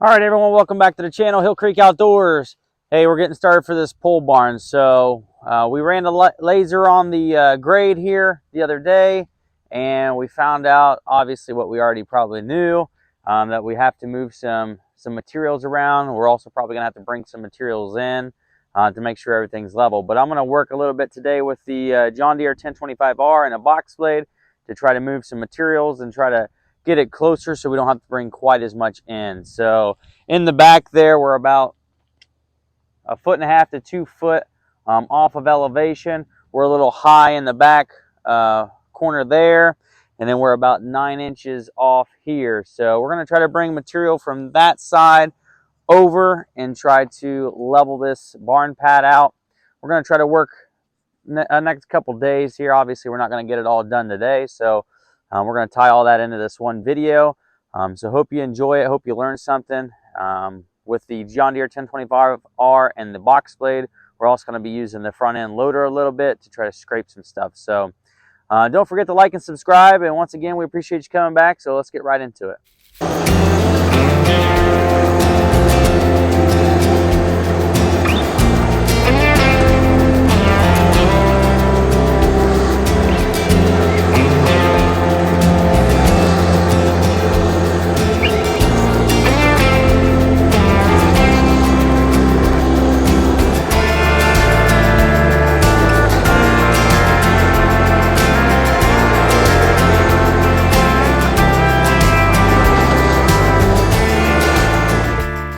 All right, everyone, welcome back to the channel, Hillcreek Outdoors. Hey, we're getting started for this pole barn. So we ran the laser on the grade here the other day, and we found out, obviously, what we already probably knew, that we have to move some materials around. We're also probably going to have to bring some materials in to make sure everything's level. But I'm going to work a little bit today with the John Deere 1025R and a box blade to try to move some materials and try to get it closer so we don't have to bring quite as much in. So in the back there, we're about 1.5 to 2 foot off of elevation. We're a little high in the back corner there, and then we're about 9 inches off here. So we're going to try to bring material from that side over and try to level this barn pad out. We're going to try to work next couple days here. Obviously, we're not going to get it all done today, so we're going to tie all that into this one video. So hope you enjoy it. Hope you learn something. With the John Deere 1025R and the box blade, we're also going to be using the front end loader a little bit to try to scrape some stuff. So don't forget to like and subscribe. And once again, we appreciate you coming back. So let's get right into it.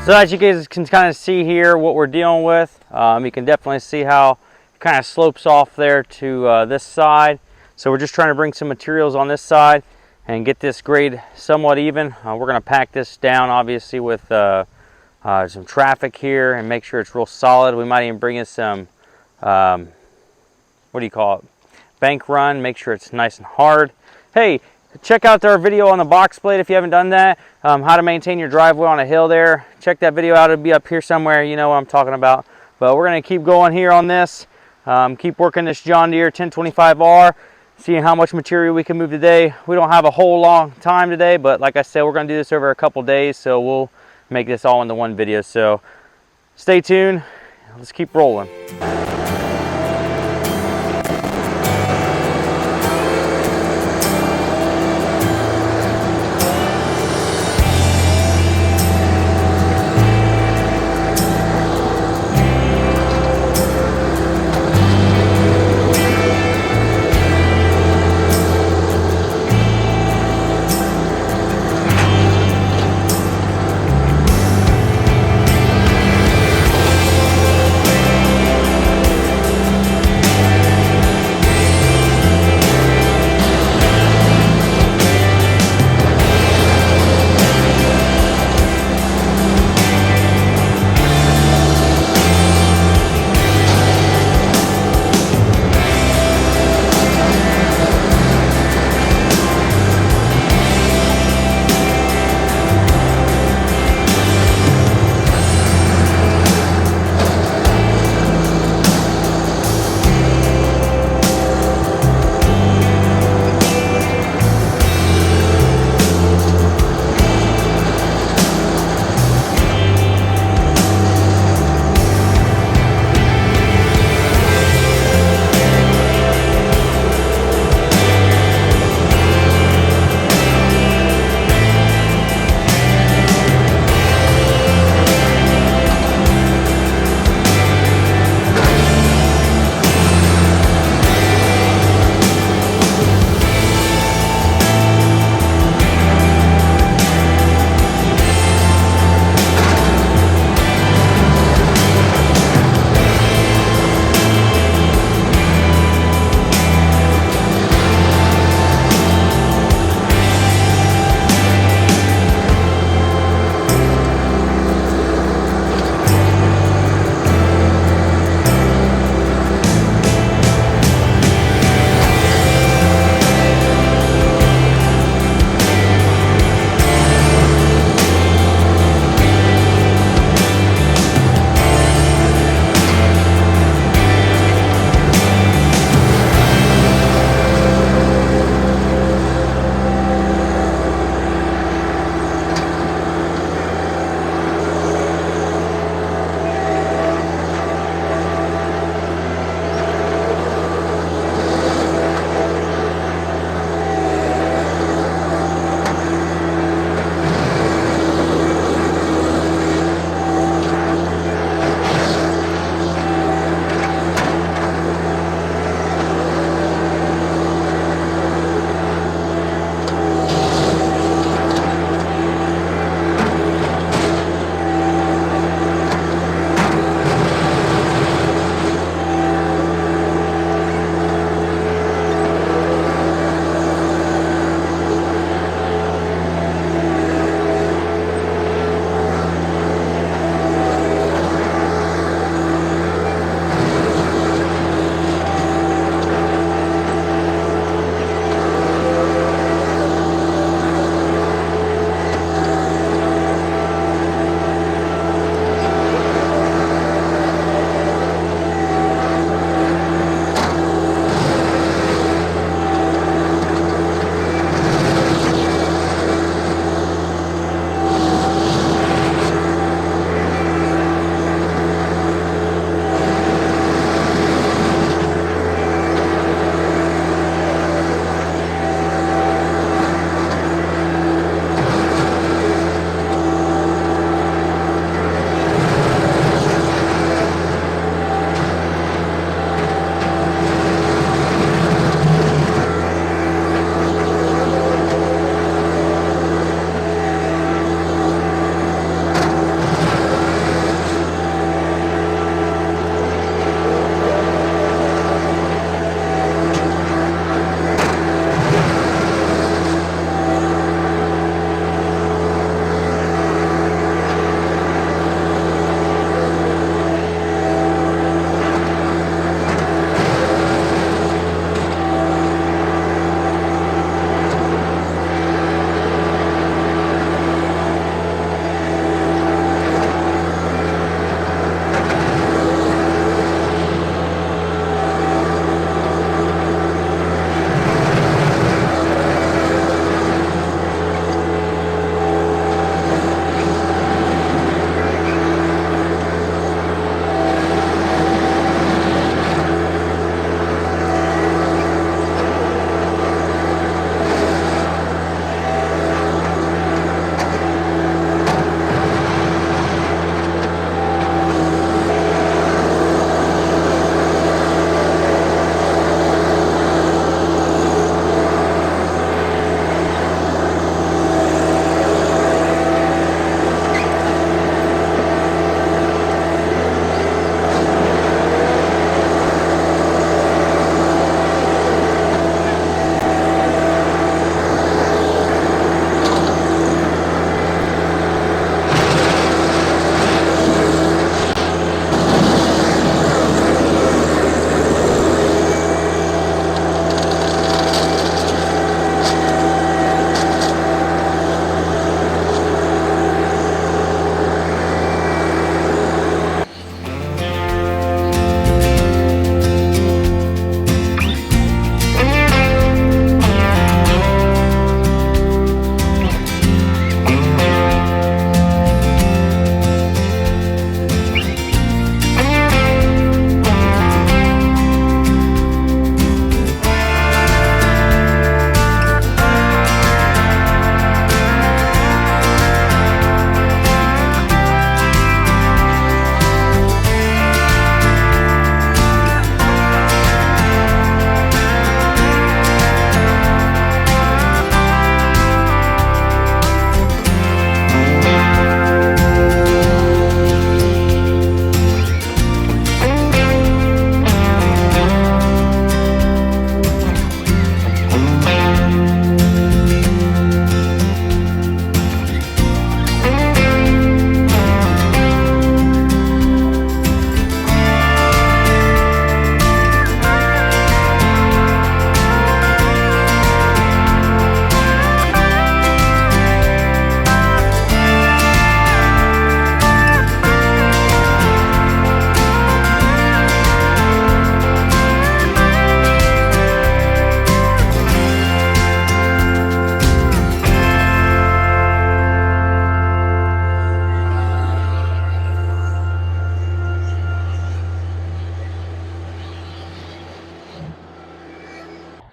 So as you guys can kind of see here what we're dealing with, you can definitely see how it kind of slopes off there to this side. So we're just trying to bring some materials on this side and get this grade somewhat even. We're going to pack this down obviously with some traffic here and make sure it's real solid. We might even bring in some, what do you call it, bank run, make sure it's nice and hard. Hey, check out our video on the box blade if you haven't done that. How to maintain your driveway on a hill there. Check that video out. It'll be up here somewhere. You know what I'm talking about. But we're going to keep going here on this. Keep working this John Deere 1025R. Seeing how much material we can move today. We don't have a whole long time today, but like I said, we're going to do this over a couple days. So we'll make this all into one video. So stay tuned. Let's keep rolling.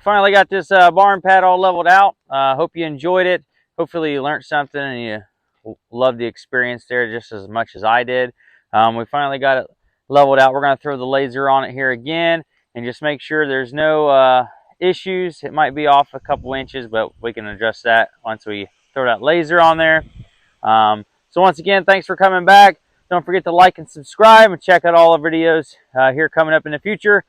finally got this barn pad all leveled out. Hope you enjoyed it. Hopefully you learned something and you loved the experience there just as much as I did. We finally got it leveled out. We're going to throw the laser on it here again and just make sure there's no issues. It might be off a couple inches, but we can adjust that once we throw that laser on there. So once again, thanks for coming back. Don't forget to like and subscribe and check out all the videos here coming up in the future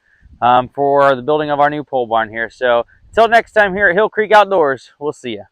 for the building of our new pole barn here. So until next time here at Hillcreek Outdoors, we'll see you.